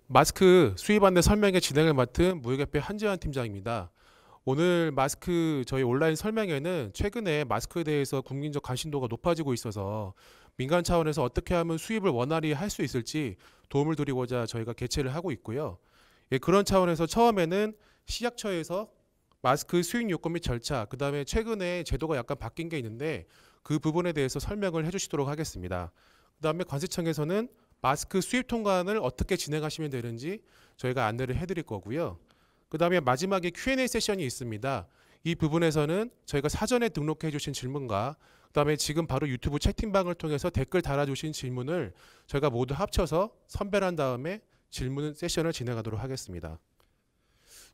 마스크 수입 안내 설명회 진행을 맡은 무역협회 한지환 팀장입니다. 오늘 마스크 저희 온라인 설명회는 최근에 마스크에 대해서 국민적 관심도가 높아지고 있어서 민간 차원에서 어떻게 하면 수입을 원활히 할 수 있을지 도움을 드리고자 저희가 개최를 하고 있고요. 예, 그런 차원에서 처음에는 식약처에서 마스크 수입 요건 및 절차, 그 다음에 최근에 제도가 약간 바뀐 게 있는데 그 부분에 대해서 설명을 해주시도록 하겠습니다. 그 다음에 관세청에서는 마스크 수입 통관을 어떻게 진행하시면 되는지 저희가 안내를 해드릴 거고요. 그 다음에 마지막에 Q&A 세션이 있습니다. 이 부분에서는 저희가 사전에 등록해 주신 질문과 그 다음에 지금 바로 유튜브 채팅방을 통해서 댓글 달아주신 질문을 저희가 모두 합쳐서 선별한 다음에 질문 세션을 진행하도록 하겠습니다.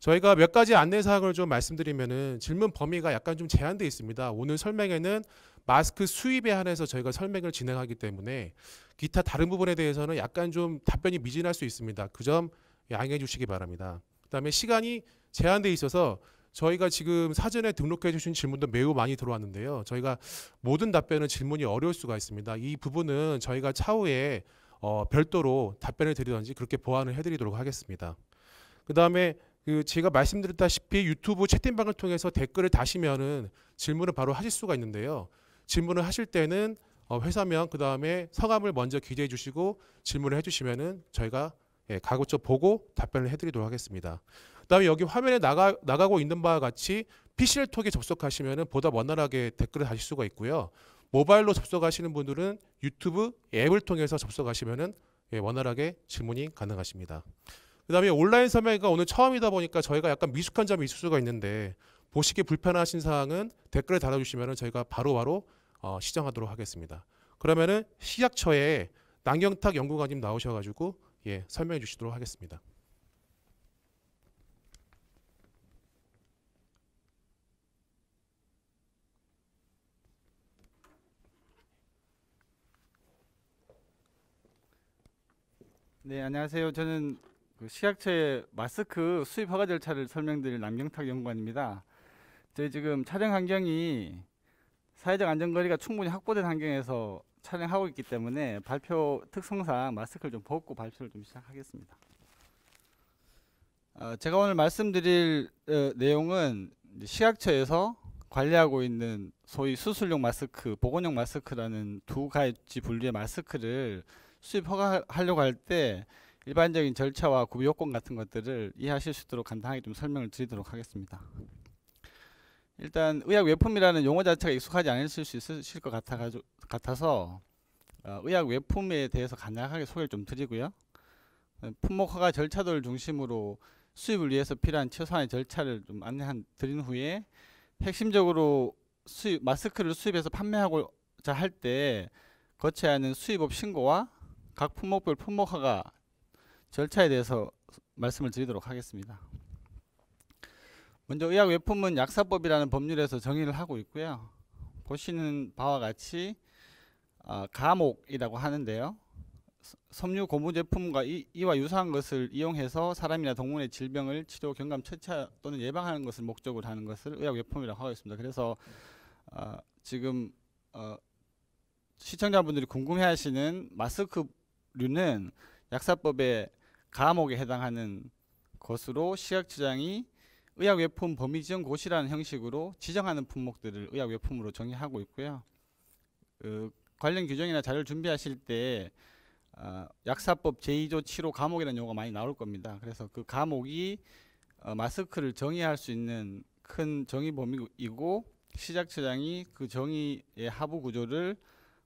저희가 몇 가지 안내사항을 좀 말씀드리면은 질문 범위가 약간 좀 제한되어 있습니다. 오늘 설명에는 마스크 수입에 한해서 저희가 설명을 진행하기 때문에 기타 다른 부분에 대해서는 약간 좀 답변이 미진할 수 있습니다. 그 점 양해해 주시기 바랍니다. 그 다음에 시간이 제한되어 있어서 저희가 지금 사전에 등록해 주신 질문도 매우 많이 들어왔는데요. 저희가 모든 답변은 질문이 어려울 수가 있습니다. 이 부분은 저희가 차후에 별도로 답변을 드리든지 그렇게 보완을 해드리도록 하겠습니다. 그 다음에 제가 말씀드렸다시피 유튜브 채팅방을 통해서 댓글을 다시면은 질문을 바로 하실 수가 있는데요. 질문을 하실 때는 회사명 그 다음에 성함을 먼저 기재해 주시고 질문을 해주시면은 저희가 가급적 보고 답변을 해드리도록 하겠습니다. 그 다음에 여기 화면에 나가고 있는 바와 같이 PC를 통해 접속하시면은 보다 원활하게 댓글을 다실 수가 있고요. 모바일로 접속하시는 분들은 유튜브 앱을 통해서 접속하시면은 원활하게 질문이 가능하십니다. 그 다음에 온라인 설명회가 오늘 처음이다 보니까 저희가 약간 미숙한 점이 있을 수가 있는데 보시기 불편하신 사항은 댓글에 달아주시면 저희가 바로바로 시정하도록 하겠습니다. 그러면은 식약처에 남경탁 연구관님 나오셔가지고 설명해 주시도록 하겠습니다. 네, 안녕하세요. 저는 식약처의 마스크 수입 허가 절차를 설명드릴 남경탁 연구관입니다. 저희 지금 촬영 환경이 사회적 안전거리가 충분히 확보된 환경에서 촬영하고 있기 때문에 발표 특성상 마스크를 좀 벗고 발표를 좀 시작하겠습니다. 제가 오늘 말씀드릴 내용은 식약처에서 관리하고 있는 소위 수술용 마스크, 보건용 마스크라는 두 가지 분류의 마스크를 수입 허가하려고 할 때 일반적인 절차와 구비 요건 같은 것들을 이해하실 수 있도록 간단하게 좀 설명을 드리도록 하겠습니다. 일단 의약 외품이라는 용어 자체가 익숙하지 않으실 수 있으실 것 같아서 의약 외품에 대해서 간략하게 소개를 좀 드리고요. 품목 허가 절차들을 중심으로 수입을 위해서 필요한 최소한의 절차를 좀 드린 후에 핵심적으로 마스크를 수입해서 판매하고자 할 때 거쳐야 하는 수입업 신고와 각 품목별 품목 허가 절차에 대해서 말씀을 드리도록 하겠습니다. 먼저 의약 외품은 약사법이라는 법률에서 정의를 하고 있고요. 보시는 바와 같이 가목이라고 하는데요. 섬유 고무 제품과 이와 유사한 것을 이용해서 사람이나 동물의 질병을 치료, 경감, 처치 또는 예방하는 것을 목적으로 하는 것을 의약 외품이라고 하고 있습니다. 그래서 지금 시청자분들이 궁금해하시는 마스크류는 약사법의 가목에 해당하는 것으로 식약처장이 의약외품 범위지정고시라는 형식으로 지정하는 품목들을 의약외품으로 정의하고 있고요. 관련 규정이나 자료를 준비하실 때 약사법 제2조 7호 가목이라는 용어가 많이 나올 겁니다. 그래서 그 가목이 마스크를 정의할 수 있는 큰 정의 범위이고 식약처장이 그 정의의 하부 구조를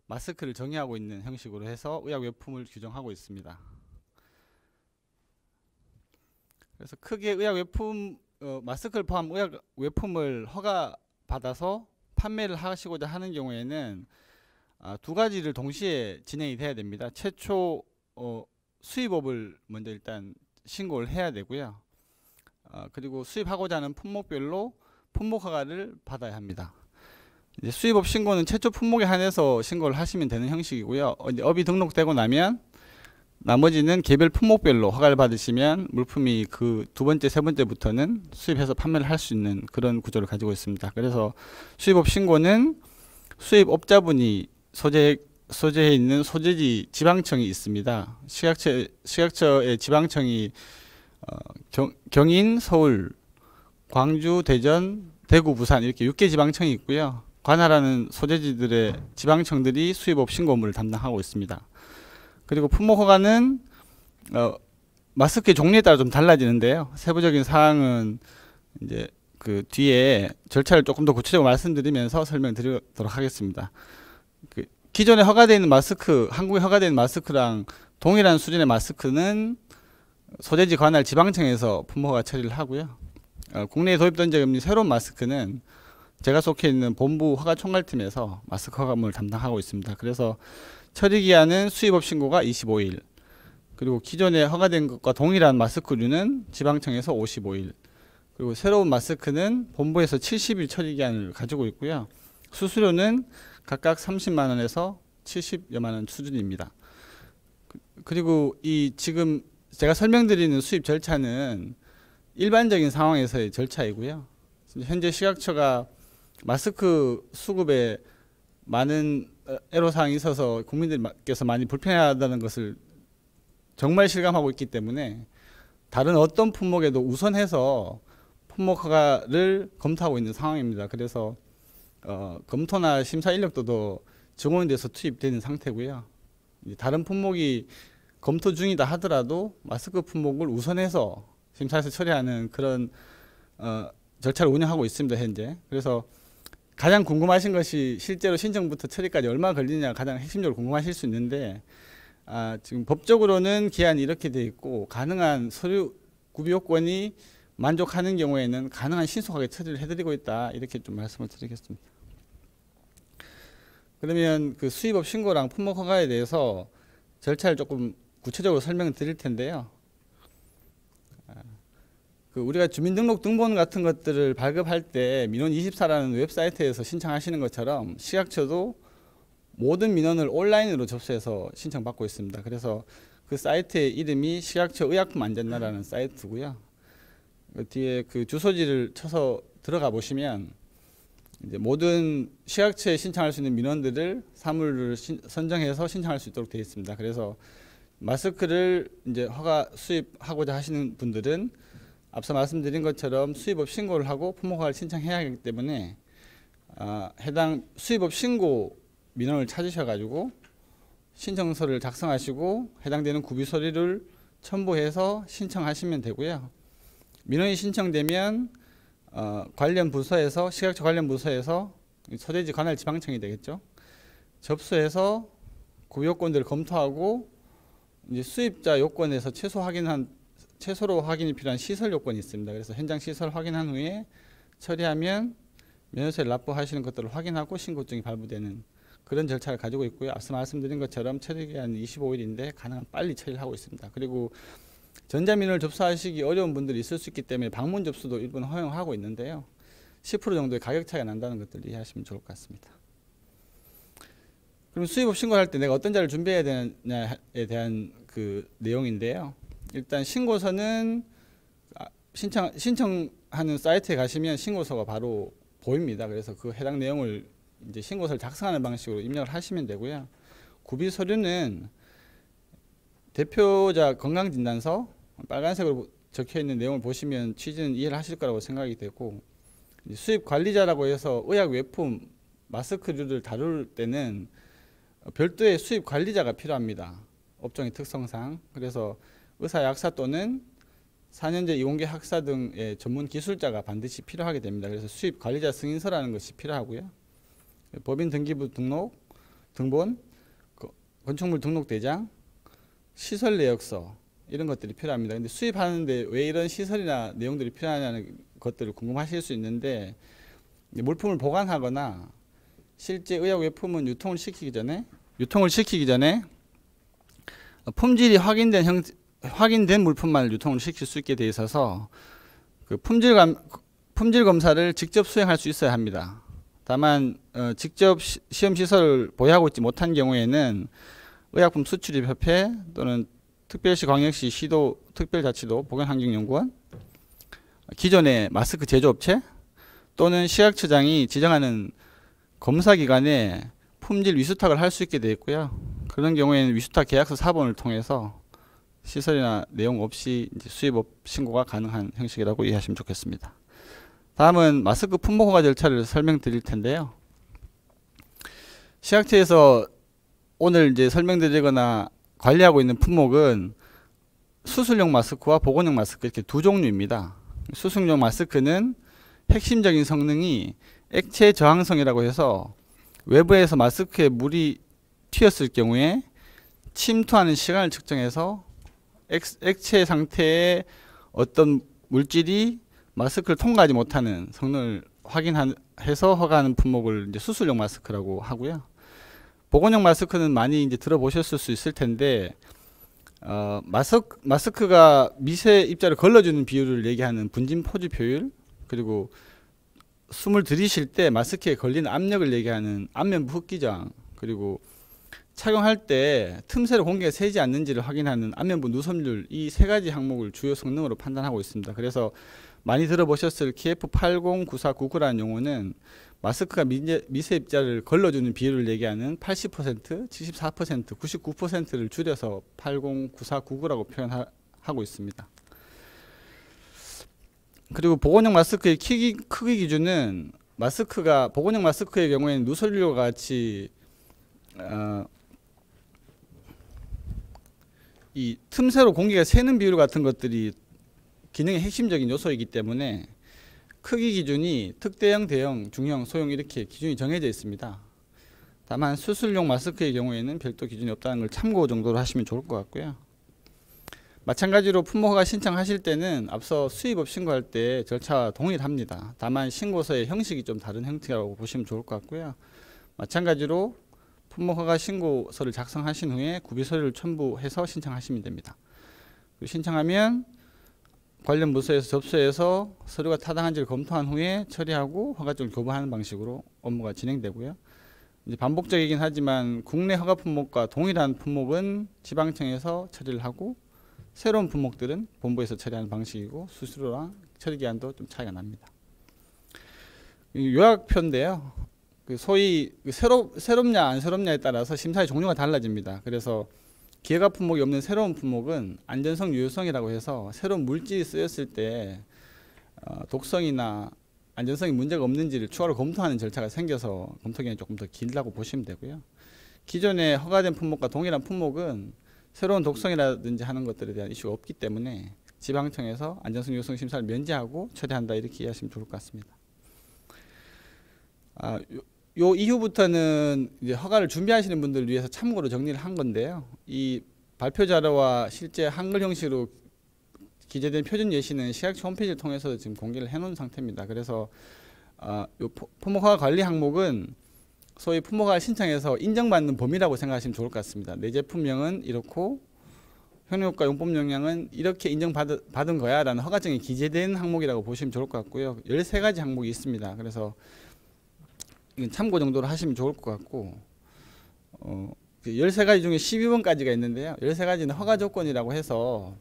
마스크를 정의하고 있는 형식으로 해서 의약외품을 규정하고 있습니다. 그래서 크게 의약외품 마스크를 포함 의약외품을 허가받아서 판매를 하시고자 하는 경우에는 두 가지를 동시에 진행이 돼야 됩니다. 최초 수입업을 먼저 일단 신고를 해야 되고요. 그리고 수입하고자 하는 품목별로 품목 허가를 받아야 합니다. 이제 수입업 신고는 최초 품목에 한해서 신고를 하시면 되는 형식이고요. 업이 등록되고 나면 나머지는 개별 품목별로 허가를 받으시면 물품이 그 두 번째, 세 번째부터는 수입해서 판매를 할 수 있는 그런 구조를 가지고 있습니다. 그래서 수입업 신고는 수입업자분이 소재에 있는 소재지 지방청이 있습니다. 식약처의 지방청이 경인, 서울, 광주, 대전, 대구, 부산 이렇게 6개 지방청이 있고요. 관할하는 소재지들의 지방청들이 수입업 신고 업무를 담당하고 있습니다. 그리고 품목 허가는 마스크의 종류에 따라 좀 달라지는데요. 세부적인 사항은 이제 그 뒤에 절차를 조금 더 구체적으로 말씀드리면서 설명드리도록 하겠습니다. 그 기존에 허가되어 있는 마스크, 한국에 허가되어 있는 마스크랑 동일한 수준의 마스크는 소재지 관할 지방청에서 품목 허가 처리를 하고요. 국내에 도입된 적이 없는 새로운 마스크는 제가 속해 있는 본부 허가 총괄팀에서 마스크 허가물을 담당하고 있습니다. 그래서 처리 기한은 수입업 신고가 25일, 그리고 기존에 허가된 것과 동일한 마스크류는 지방청에서 55일, 그리고 새로운 마스크는 본부에서 70일 처리 기한을 가지고 있고요. 수수료는 각각 30만 원에서 70여만 원 수준입니다. 그리고 이 지금 제가 설명드리는 수입 절차는 일반적인 상황에서의 절차이고요. 현재 식약처가 마스크 수급에 많은 애로사항이 있어서 국민들께서 많이 불편해하다는 것을 정말 실감하고 있기 때문에 다른 어떤 품목에도 우선해서 품목 허가를 검토하고 있는 상황입니다. 그래서 검토나 심사 인력도 더 증원이 돼서 투입되는 상태고요. 다른 품목이 검토 중이다 하더라도 마스크 품목을 우선해서 심사에서 처리하는 그런 절차를 운영하고 있습니다, 현재. 그래서 가장 궁금하신 것이 실제로 신청부터 처리까지 얼마 걸리냐 가장 핵심적으로 궁금하실 수 있는데, 지금 법적으로는 기한이 이렇게 돼 있고 가능한 서류 구비 요건이 만족하는 경우에는 가능한 신속하게 처리를 해드리고 있다, 이렇게 좀 말씀을 드리겠습니다. 그러면 그 수입업 신고랑 품목 허가에 대해서 절차를 조금 구체적으로 설명드릴 텐데요. 그 우리가 주민등록 등본 같은 것들을 발급할 때 민원24라는 웹사이트에서 신청하시는 것처럼 식약처도 모든 민원을 온라인으로 접수해서 신청받고 있습니다. 그래서 그 사이트의 이름이 식약처 의약품안전나라는 사이트고요. 그 뒤에 그 주소지를 쳐서 들어가 보시면 이제 모든 식약처에 신청할 수 있는 민원들을 사물을 선정해서 신청할 수 있도록 되어 있습니다. 그래서 마스크를 이제 허가 수입하고자 하시는 분들은 앞서 말씀드린 것처럼 수입업 신고를 하고 품목 허가를 신청해야 하기 때문에 해당 수입업 신고 민원을 찾으셔가지고 신청서를 작성하시고 해당되는 구비 서류를 첨부해서 신청하시면 되고요. 민원이 신청되면 관련 부서에서 식약처 관련 부서에서 소재지 관할 지방청이 되겠죠. 접수해서 구비 요건들을 검토하고 이제 수입자 요건에서 최소로 확인이 필요한 시설 요건이 있습니다. 그래서 현장 시설 확인한 후에 처리하면 면허세를 납부하시는 것들을 확인하고 신고증이 발부되는 그런 절차를 가지고 있고요. 앞서 말씀드린 것처럼 처리기한은 25일인데 가능한 빨리 처리를 하고 있습니다. 그리고 전자민원을 접수하시기 어려운 분들이 있을 수 있기 때문에 방문 접수도 일부 허용하고 있는데요. 10% 정도의 가격 차이가 난다는 것들을 이해하시면 좋을 것 같습니다. 그럼 수입업 신고할 때 내가 어떤 자료를 준비해야 되느냐에 대한 그 내용인데요. 일단 신고서는 신청하는 사이트에 가시면 신고서가 바로 보입니다. 그래서 그 해당 내용을 이제 신고서를 작성하는 방식으로 입력을 하시면 되고요. 구비 서류는 대표자 건강진단서 빨간색으로 적혀 있는 내용을 보시면 취지는 이해를 하실 거라고 생각이 되고, 수입 관리자라고 해서 의약 외품 마스크류를 다룰 때는 별도의 수입 관리자가 필요합니다. 업종의 특성상. 그래서 의사, 약사 또는 4년제 이공계 학사 등의 전문 기술자가 반드시 필요하게 됩니다. 그래서 수입 관리자 승인서라는 것이 필요하고요. 법인 등기부 등록, 등본, 건축물 등록 대장, 시설 내역서 이런 것들이 필요합니다. 근데 수입하는데 왜 이런 시설이나 내용들이 필요하냐는 것들을 궁금하실 수 있는데, 물품을 보관하거나 실제 의약 외품은 유통을 시키기 전에 품질이 확인된 물품만 유통을 시킬 수 있게 돼 있어서 그 품질 검사를 직접 수행할 수 있어야 합니다. 다만 직접 시험 시설을 보유하고 있지 못한 경우에는 의약품 수출입협회 또는 특별시, 광역시, 시도, 특별자치도, 보건환경연구원, 기존의 마스크 제조업체 또는 식약처장이 지정하는 검사기관에 품질 위수탁을 할 수 있게 되어 있고요. 그런 경우에는 위수탁 계약서 사본을 통해서 시설이나 내용 없이 이제 수입업 신고가 가능한 형식이라고 이해하시면 좋겠습니다. 다음은 마스크 품목 허가 절차를 설명드릴 텐데요. 시약처에서 오늘 이제 설명드리거나 관리하고 있는 품목은 수술용 마스크와 보건용 마스크 이렇게 두 종류입니다. 수술용 마스크는 핵심적인 성능이 액체 저항성이라고 해서 외부에서 마스크에 물이 튀었을 경우에 침투하는 시간을 측정해서 액체 상태의 어떤 물질이 마스크를 통과하지 못하는 성능을 확인해서 허가하는 품목을 이제 수술용 마스크라고 하고요. 보건용 마스크는 많이 이제 들어보셨을 수 있을 텐데 마스크가 미세 입자를 걸러주는 비율을 얘기하는 분진 포집 효율, 그리고 숨을 들이쉴 때 마스크에 걸리는 압력을 얘기하는 안면부 흡기 저항, 그리고 착용할 때 틈새로 공기가 새지 않는지를 확인하는 안면부 누섬률, 이 세 가지 항목을 주요 성능으로 판단하고 있습니다. 그래서 많이 들어보셨을 KF80, 94, 99라는 용어는 마스크가 미세 입자를 걸러주는 비율을 얘기하는 80%, 74%, 99%를 줄여서 80, 94, 99라고 표현하고 있습니다. 그리고 보건용 마스크의 크기 기준은 보건용 마스크의 경우에는 누설률과 같이 이 틈새로 공기가 새는 비율 같은 것들이 기능의 핵심적인 요소이기 때문에 크기 기준이 특대형, 대형, 중형, 소형 이렇게 기준이 정해져 있습니다. 다만 수술용 마스크의 경우에는 별도 기준이 없다는 걸 참고 정도로 하시면 좋을 것 같고요. 마찬가지로 품목허가 신청하실 때는 앞서 수입업 신고할 때 절차와 동일합니다. 다만 신고서의 형식이 좀 다른 형태라고 보시면 좋을 것 같고요. 마찬가지로 품목허가 신고서를 작성하신 후에 구비서류를 첨부해서 신청하시면 됩니다. 신청하면 관련 부서에서 접수해서 서류가 타당한지를 검토한 후에 처리하고 허가증을 교부하는 방식으로 업무가 진행되고요. 이제 반복적이긴 하지만 국내 허가 품목과 동일한 품목은 지방청에서 처리를 하고 새로운 품목들은 본부에서 처리하는 방식이고 수수료랑 처리 기한도 좀 차이가 납니다. 요약표인데요. 소위 새롭냐 안 새롭냐에 따라서 심사의 종류가 달라집니다. 그래서 기회가 품목이 없는 새로운 품목은 안전성 유효성이라고 해서 새로운 물질이 쓰였을 때 독성이나 안전성이 문제가 없는지를 추가로 검토하는 절차가 생겨서 검토 기간이 조금 더 길다고 보시면 되고요. 기존에 허가된 품목과 동일한 품목은 새로운 독성이라든지 하는 것들에 대한 이슈가 없기 때문에 지방청에서 안전성 유효성 심사를 면제하고 처리한다, 이렇게 이해하시면 좋을 것 같습니다. 요 이후부터는 이제 허가를 준비하시는 분들을 위해서 참고로 정리를 한 건데요. 이 발표 자료와 실제 한글 형식으로 기재된 표준 예시는 시약처 홈페이지를 통해서 지금 공개를 해놓은 상태입니다. 그래서 요 품목허가 관리 항목은 소위 품목허가 신청해서 인정받는 범위라고 생각하시면 좋을 것 같습니다. 내 제품명은 이렇고 효능효과 용법 용량은 이렇게 인정받은 거야 라는 허가증이 기재된 항목이라고 보시면 좋을 것 같고요. 13가지 항목이 있습니다. 그래서 이건 참고 정도로 하시면 좋을 것 같고 13가지 중에 12번까지가 있는데요. 13가지는 허가 조건이라고 해서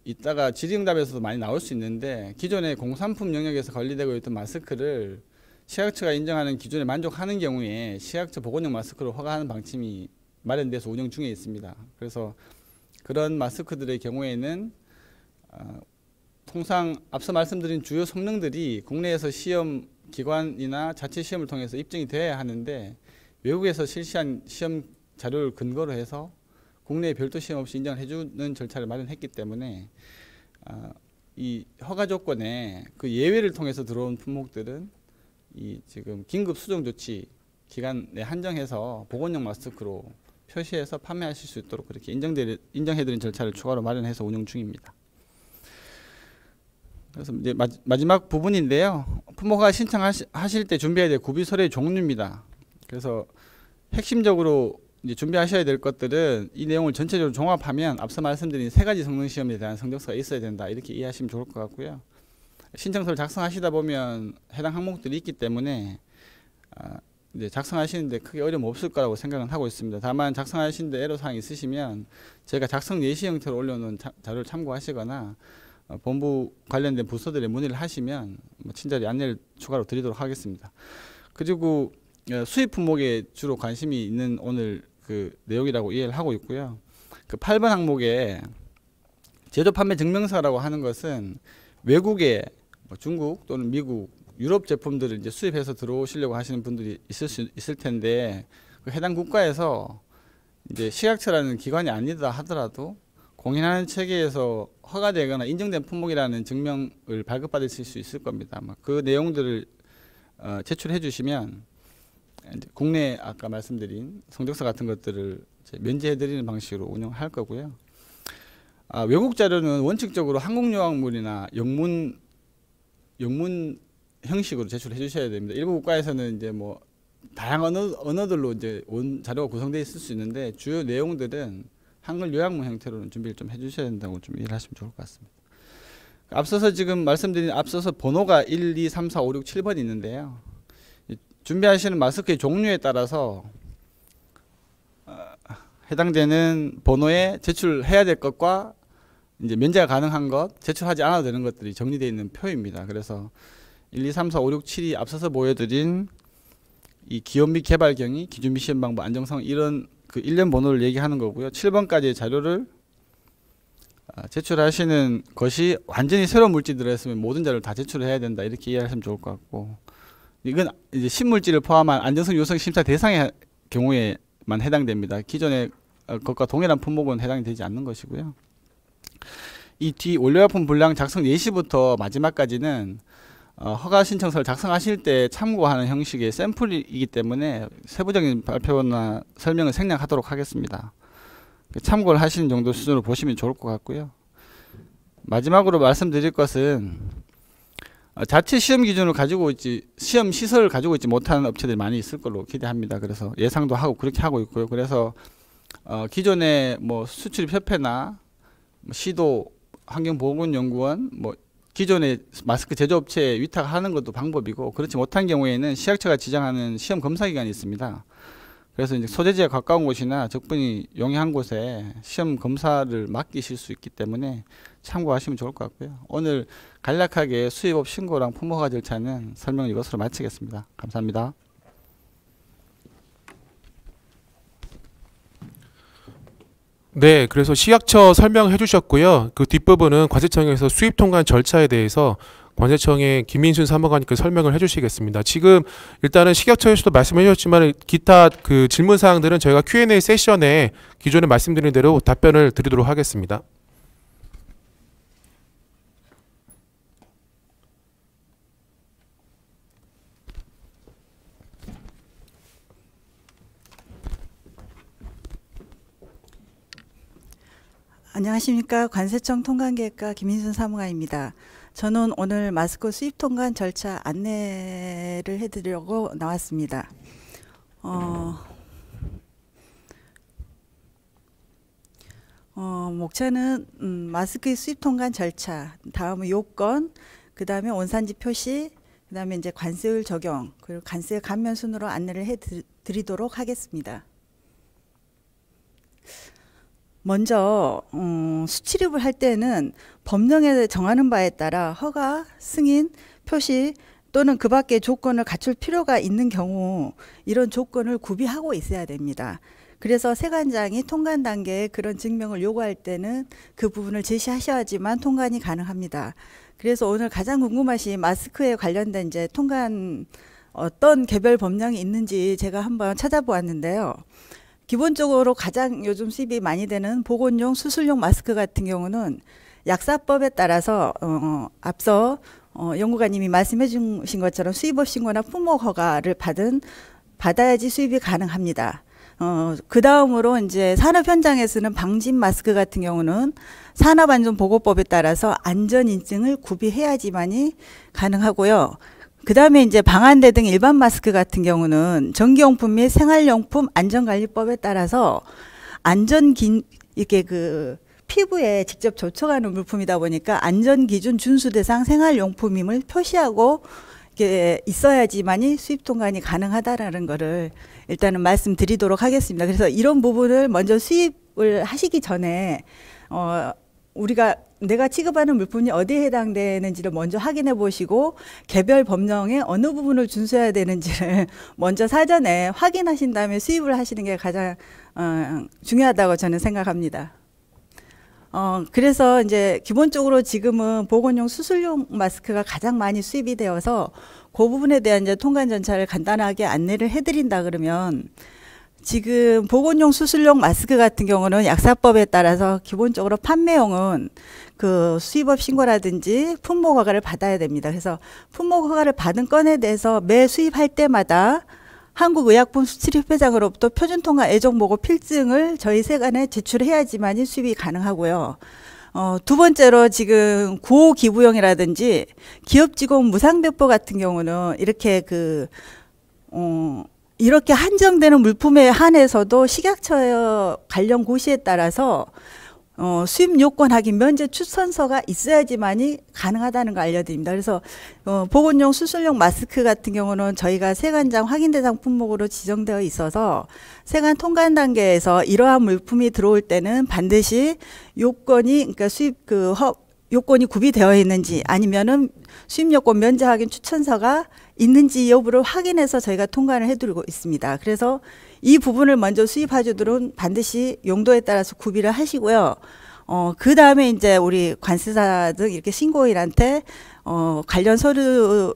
이따가 질의응답에서도 많이 나올 수 있는데 기존의 공산품 영역에서 관리되고 있던 마스크를 시약처가 인정하는 기준에 만족하는 경우에 시약처 보건용 마스크로 허가하는 방침이 마련돼서 운영 중에 있습니다. 그래서 그런 마스크들의 경우에는 통상 앞서 말씀드린 주요 성능들이 국내에서 시험 기관이나 자체 시험을 통해서 입증이 돼야 하는데 외국에서 실시한 시험 자료를 근거로 해서 국내에 별도 시험 없이 인정을 해주는 절차를 마련했기 때문에 이 허가 조건에 그 예외를 통해서 들어온 품목들은 이 지금 긴급 수정 조치 기간 내 한정해서 보건용 마스크로 표시해서 판매하실 수 있도록 그렇게 인정해드린 절차를 추가로 마련해서 운영 중입니다. 그래서 이제 마지막 부분인데요. 품목허가 신청하실 때 준비해야 될 구비 서류의 종류입니다. 그래서 핵심적으로 이제 준비하셔야 될 것들은 이 내용을 전체적으로 종합하면 앞서 말씀드린 3가지 성능 시험에 대한 성적서가 있어야 된다, 이렇게 이해하시면 좋을 것 같고요. 신청서를 작성하시다 보면 해당 항목들이 있기 때문에 이제 작성하시는데 크게 어려움 없을 거라고 생각은 하고 있습니다. 다만 작성하시는데 애로사항이 있으시면 저희가 작성 예시 형태로 올려놓은 자료를 참고하시거나 본부 관련된 부서들에 문의를 하시면 친절히 안내를 추가로 드리도록 하겠습니다. 그리고 수입 품목에 주로 관심이 있는 오늘 그 내용이라고 이해를 하고 있고요. 그 8번 항목에 제조 판매 증명서라고 하는 것은 외국에 뭐 중국 또는 미국, 유럽 제품들을 이제 수입해서 들어오시려고 하시는 분들이 있을 텐데 그 해당 국가에서 이제 식약처라는 기관이 아니다 하더라도 공인하는 체계에서 허가되거나 인정된 품목이라는 증명을 발급받으실 수 있을 겁니다. 그 내용들을 제출해 주시면 이제 국내 아까 말씀드린 성적서 같은 것들을 이제 면제해 드리는 방식으로 운영할 거고요. 외국 자료는 원칙적으로 한국 요약물이나 영문 형식으로 제출해 주셔야 됩니다. 일부 국가에서는 이제 뭐 다양한 언어들로 이제 원 자료가 구성되어 있을 수 있는데 주요 내용들은 한글 요약문 형태로는 준비를 좀 해주셔야 된다고 좀 이해를 하시면 좋을 것 같습니다. 앞서서 지금 말씀드린 앞서서 번호가 1, 2, 3, 4, 5, 6, 7번이 있는데요. 준비하시는 마스크의 종류에 따라서 해당되는 번호에 제출해야 될 것과 이제 면제가 가능한 것, 제출하지 않아도 되는 것들이 정리되어 있는 표입니다. 그래서 1, 2, 3, 4, 5, 6, 7이 앞서서 보여드린 이 기업 및 개발 경위, 기준 및 시험 방법, 안정성 이런 그 일련 번호를 얘기하는 거고요. 7번까지의 자료를 제출하시는 것이 완전히 새로운 물질이 들어있으면 모든 자료를 다 제출해야 된다 이렇게 이해하시면 좋을 것 같고, 이건 이제 신물질을 포함한 안정성 요성 심사 대상의 경우에만 해당됩니다. 기존의 것과 동일한 품목은 해당이 되지 않는 것이고요. 이 뒤 원료약품 분량 작성 4시부터 마지막까지는 허가 신청서를 작성하실 때 참고하는 형식의 샘플이기 때문에 세부적인 발표나 설명을 생략하도록 하겠습니다. 참고를 하시는 정도 수준으로 보시면 좋을 것 같고요. 마지막으로 말씀드릴 것은 자체 시험 기준을 가지고 있지, 시험 시설을 가지고 있지 못하는 업체들이 많이 있을 걸로 기대합니다. 그래서 예상도 하고 그렇게 하고 있고요. 그래서 기존의 뭐 수출입협회나 시도 환경보건연구원 뭐 기존의 마스크 제조업체에 위탁하는 것도 방법이고, 그렇지 못한 경우에는 식약처가 지정하는 시험 검사기관이 있습니다. 그래서 이제 소재지에 가까운 곳이나 적분이 용이한 곳에 시험 검사를 맡기실 수 있기 때문에 참고하시면 좋을 것 같고요. 오늘 간략하게 수입업 신고랑 품목허가 절차는 설명을 이것으로 마치겠습니다. 감사합니다. 네, 그래서 식약처 설명해 주셨고요. 그 뒷부분은 관세청에서 수입 통관 절차에 대해서 관세청의 김민순 사무관님께 설명을 해주시겠습니다. 지금 일단은 식약처에서도 말씀해 주셨지만 기타 그 질문 사항들은 저희가 Q&A 세션에 기존에 말씀드린 대로 답변을 드리도록 하겠습니다. 안녕하십니까. 관세청 통관계획과 김민순 사무관입니다. 저는 오늘 마스크 수입 통관 절차 안내를 해드리려고 나왔습니다. 목차는 마스크 수입 통관 절차, 다음은 요건, 그 다음에 원산지 표시, 그 다음에 이제 관세율 적용, 그리고 관세 감면 순으로 안내를 해드리도록 하겠습니다. 먼저 수출입을 할 때는 법령에 정하는 바에 따라 허가, 승인, 표시 또는 그 밖의 조건을 갖출 필요가 있는 경우 이런 조건을 구비하고 있어야 됩니다. 그래서 세관장이 통관 단계에 그런 증명을 요구할 때는 그 부분을 제시하셔야지만 통관이 가능합니다. 그래서 오늘 가장 궁금하신 마스크에 관련된 이제 통관 어떤 개별 법령이 있는지 제가 한번 찾아보았는데요. 기본적으로 가장 요즘 수입이 많이 되는 보건용 수술용 마스크 같은 경우는 약사법에 따라서 앞서 연구관님이 말씀해 주신 것처럼 수입업 신고나 품목 허가를 받아야지 수입이 가능합니다. 그 다음으로 이제 산업 현장에서는 방진 마스크 같은 경우는 산업안전보건법에 따라서 안전 인증을 구비해야지만이 가능하고요. 그 다음에 이제 방한대 등 일반 마스크 같은 경우는 전기용품 및 생활용품 안전관리법에 따라서 이렇게 그 피부에 직접 접촉하는 물품이다 보니까 안전기준 준수대상 생활용품임을 표시하고 이게 있어야지만이 수입 통관이 가능하다라는 거를 일단은 말씀드리도록 하겠습니다. 그래서 이런 부분을 먼저 수입을 하시기 전에 우리가 내가 취급하는 물품이 어디에 해당되는지를 먼저 확인해 보시고 개별 법령의 어느 부분을 준수해야 되는지를 먼저 사전에 확인하신 다음에 수입을 하시는 게 가장 중요하다고 저는 생각합니다. 그래서 이제 기본적으로 지금은 보건용 수술용 마스크가 가장 많이 수입이 되어서 그 부분에 대한 이제 통관 절차를 간단하게 안내를 해드린다 그러면, 지금 보건용 수술용 마스크 같은 경우는 약사법에 따라서 기본적으로 판매용은 그 수입업 신고라든지 품목 허가를 받아야 됩니다. 그래서 품목 허가를 받은 건에 대해서 매 수입할 때마다 한국의약품 수출협회장으로부터 표준통관 애정보고 필증을 저희 세관에 제출해야지만이 수입이 가능하고요. 두 번째로 지금 구호기부용이라든지 기업직원 무상배포 같은 경우는 이렇게 이렇게 한정되는 물품에 한해서도 식약처 관련 고시에 따라서 수입 요건 확인 면제 추천서가 있어야지만이 가능하다는 거 알려드립니다. 그래서 보건용 수술용 마스크 같은 경우는 저희가 세관장 확인 대상 품목으로 지정되어 있어서 세관 통관 단계에서 이러한 물품이 들어올 때는 반드시 요건이, 그러니까 수입 요건이 구비되어 있는지 아니면은 수입 요건 면제 확인 추천서가 있는지 여부를 확인해서 저희가 통관을 해드리고 있습니다. 그래서 이 부분을 먼저 수입하주들은 반드시 용도에 따라서 구비를 하시고요. 그 다음에 이제 우리 관세사 등 이렇게 신고인한테 관련 서류들을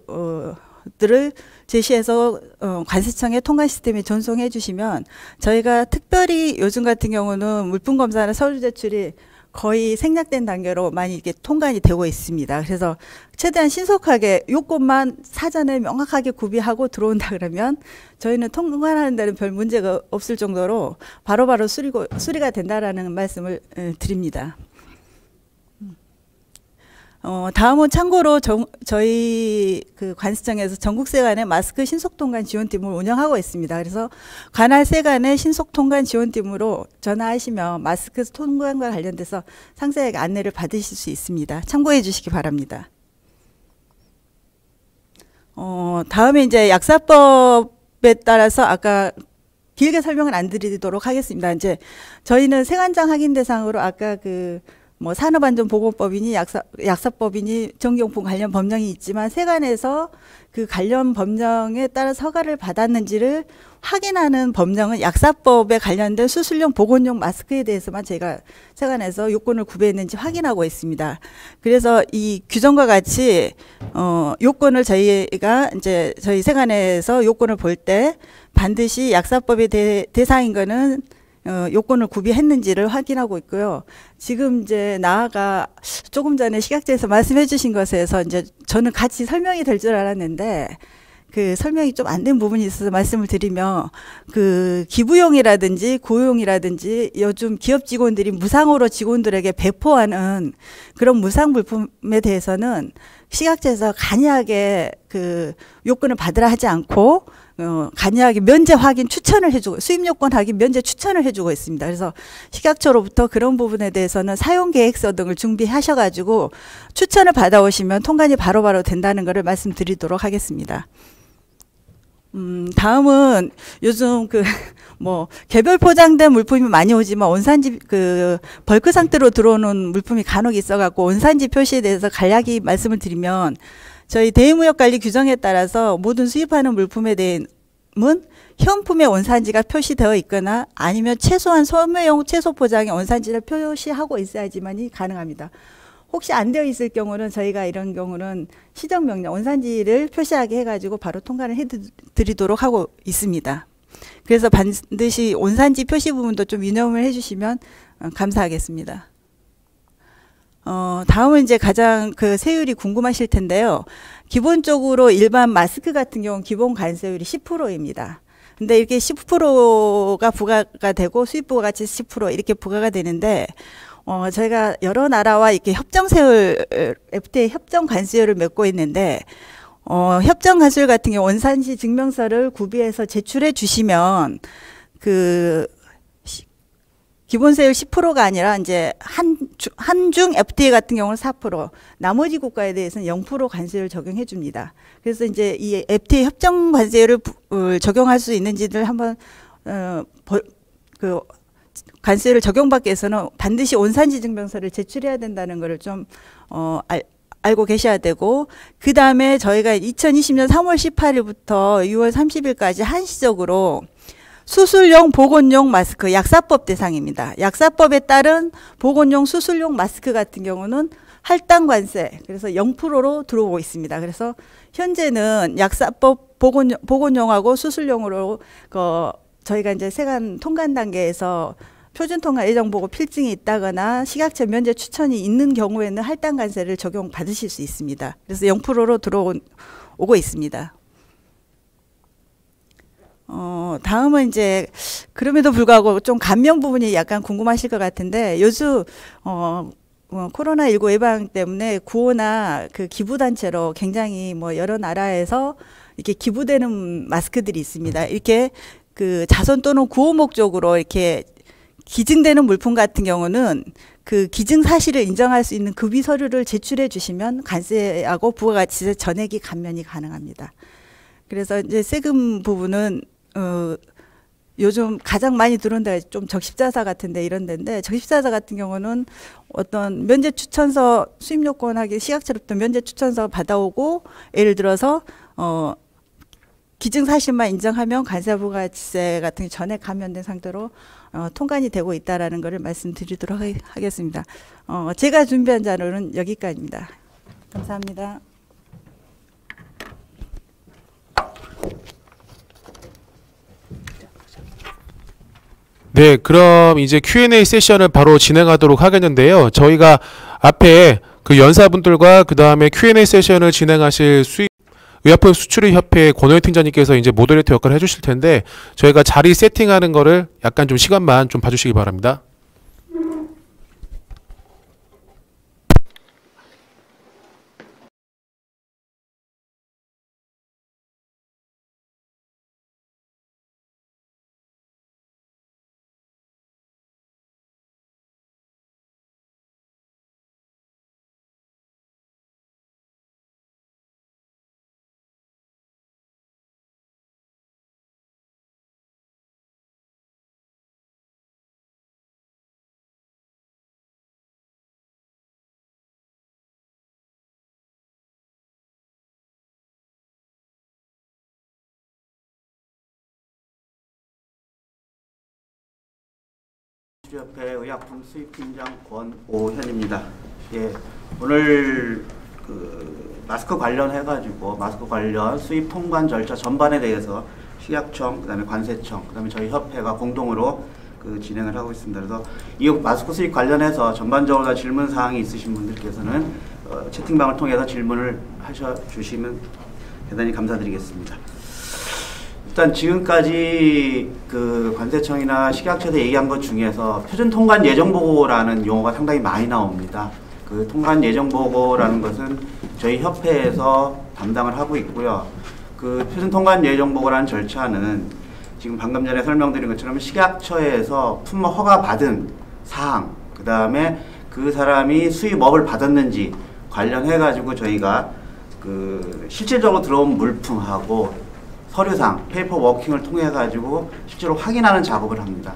제시해서 관세청의 통관 시스템에 전송해 주시면 저희가 특별히 요즘 같은 경우는 물품 검사나 서류 제출이 거의 생략된 단계로 많이 이렇게 통관이 되고 있습니다. 그래서 최대한 신속하게 요건만 사전에 명확하게 구비하고 들어온다 그러면 저희는 통관하는 데는 별 문제가 없을 정도로 바로바로 수리가 된다라는 말씀을 드립니다. 다음은 참고로 저희 그 관세청에서 전국세관의 마스크 신속통관 지원팀을 운영하고 있습니다. 그래서 관할 세관의 신속통관 지원팀으로 전화하시면 마스크 통관과 관련돼서 상세하게 안내를 받으실 수 있습니다. 참고해 주시기 바랍니다. 다음에 이제 약사법에 따라서 아까 길게 설명을 안 드리도록 하겠습니다. 이제 저희는 세관장 확인 대상으로 아까 뭐 산업안전보건법이니 약사법이니 정기용품 관련 법령이 있지만 세관에서 그 관련 법령에 따라 허가를 받았는지를 확인하는 법령은 약사법에 관련된 수술용 보건용 마스크에 대해서만 저희가 세관에서 요건을 구비했는지 확인하고 있습니다. 그래서 이 규정과 같이 요건을 저희가 이제 저희 세관에서 요건을 볼 때 반드시 약사법의 대상인 거는 요건을 구비했는지를 확인하고 있고요. 지금 이제 나아가 조금 전에 식약처에서 말씀해 주신 것에서 이제 저는 같이 설명이 될 줄 알았는데 그 설명이 좀 안 된 부분이 있어서 말씀을 드리면 그 기부용이라든지 고용이라든지 요즘 기업 직원들이 무상으로 직원들에게 배포하는 그런 무상 물품에 대해서는 식약처에서 간이하게 그 요건을 받으라 하지 않고 간이하게 면제 확인 추천을 해주고 수입 요건 확인 면제 추천을 해주고 있습니다. 그래서 식약처로부터 그런 부분에 대해서는 사용 계획서 등을 준비하셔가지고 추천을 받아오시면 통관이 바로바로 된다는 것을 말씀드리도록 하겠습니다. 다음은 요즘 뭐 개별 포장된 물품이 많이 오지만 원산지 벌크 상태로 들어오는 물품이 간혹 있어갖고 원산지 표시에 대해서 간략히 말씀을 드리면. 저희 대의무역관리 규정에 따라서 모든 수입하는 물품에 대한 현품의 원산지가 표시되어 있거나 아니면 최소한 소매용 채소 포장의 원산지를 표시하고 있어야지만이 가능합니다. 혹시 안 되어 있을 경우는 저희가 이런 경우는 시정명령 원산지를 표시하게 해가지고 바로 통관을 해드리도록 하고 있습니다. 그래서 반드시 원산지 표시 부분도 좀 유념을 해주시면 감사하겠습니다. 다음은 이제 가장 세율이 궁금하실 텐데요. 기본적으로 일반 마스크 같은 경우는 기본 관세율이 10%입니다. 근데 이렇게 10%가 부과가 되고 수입부가가치 10% 이렇게 부과가 되는데 저희가 여러 나라와 이렇게 협정세율 FTA 협정 관세율을 맺고 있는데 협정 관세율 같은 경우 원산지 증명서를 구비해서 제출해 주시면 기본세율 10%가 아니라 이제 한중 FTA 같은 경우는 4%, 나머지 국가에 대해서는 0% 관세율 적용해 줍니다. 그래서 이제 이 FTA 협정 관세율을 적용할 수 있는지를 한번 관세를 적용받기 위해서는 반드시 온산지 증명서를 제출해야 된다는 것을 좀 알고 계셔야 되고, 그 다음에 저희가 2020년 3월 18일부터 6월 30일까지 한시적으로 수술용 보건용 마스크 약사법 대상입니다. 약사법에 따른 보건용 수술용 마스크 같은 경우는 할당 관세, 그래서 0%로 들어오고 있습니다. 그래서 현재는 약사법 보건용하고 수술용으로 저희가 이제 세관 통관 단계에서 표준 통관 예정 보고 필증이 있다거나 식약처 면제 추천이 있는 경우에는 할당 관세를 적용받으실 수 있습니다. 그래서 0%로 들어오고 있습니다. 다음은 이제 그럼에도 불구하고 좀 감면 부분이 약간 궁금하실 것 같은데, 요즘 코로나19 예방 때문에 구호나 그 기부단체로 굉장히 뭐 여러 나라에서 이렇게 기부되는 마스크들이 있습니다. 이렇게 그 자선 또는 구호 목적으로 이렇게 기증되는 물품 같은 경우는 그 기증 사실을 인정할 수 있는 급의 서류를 제출해 주시면 관세하고 부가가치세 전액이 감면이 가능합니다. 그래서 이제 세금 부분은 요즘 가장 많이 들어온 데가 좀 적십자사 같은데 이런 데인데, 적십자사 같은 경우는 어떤 면제 추천서 수입 요건하기 식약처로부터 면제 추천서 받아오고, 예를 들어서 기증 사실만 인정하면 관세 부가가치세 같은 게 전액 감면된 상태로 통관이 되고 있다라는 것을 말씀드리도록 하겠습니다. 제가 준비한 자료는 여기까지입니다. 감사합니다. 네, 그럼 이제 Q&A 세션을 바로 진행하도록 하겠는데요. 저희가 앞에 그 연사분들과 그 다음에 Q&A 세션을 진행하실 의약품 수출입협회 권호연 팀장님께서 이제 모더레이터 역할을 해주실 텐데, 저희가 자리 세팅하는 거를 약간 좀 시간만 좀 봐주시기 바랍니다. 수출협회 의약품 수입팀장 권오현입니다. 예, 오늘 그 마스크 관련해가지고 마스크 관련 수입 통관 절차 전반에 대해서 식약청, 그다음에 관세청, 그다음에 저희 협회가 공동으로 그 진행을 하고 있습니다. 그래서 이 마스크 수입 관련해서 전반적으로 다 질문 사항이 있으신 분들께서는 채팅방을 통해서 질문을 주시면 대단히 감사드리겠습니다. 일단 지금까지 그 관세청이나 식약처에서 얘기한 것 중에서 표준 통관 예정 보고라는 용어가 상당히 많이 나옵니다. 그 통관 예정 보고라는 것은 저희 협회에서 담당을 하고 있고요. 그 표준 통관 예정 보고라는 절차는 지금 방금 전에 설명드린 것처럼 식약처에서 품목 허가 받은 사항, 그 다음에 그 사람이 수입업을 받았는지 관련해 가지고 저희가 그 실질적으로 들어온 물품하고 서류상 페이퍼 워킹을 통해 가지고 실제로 확인하는 작업을 합니다.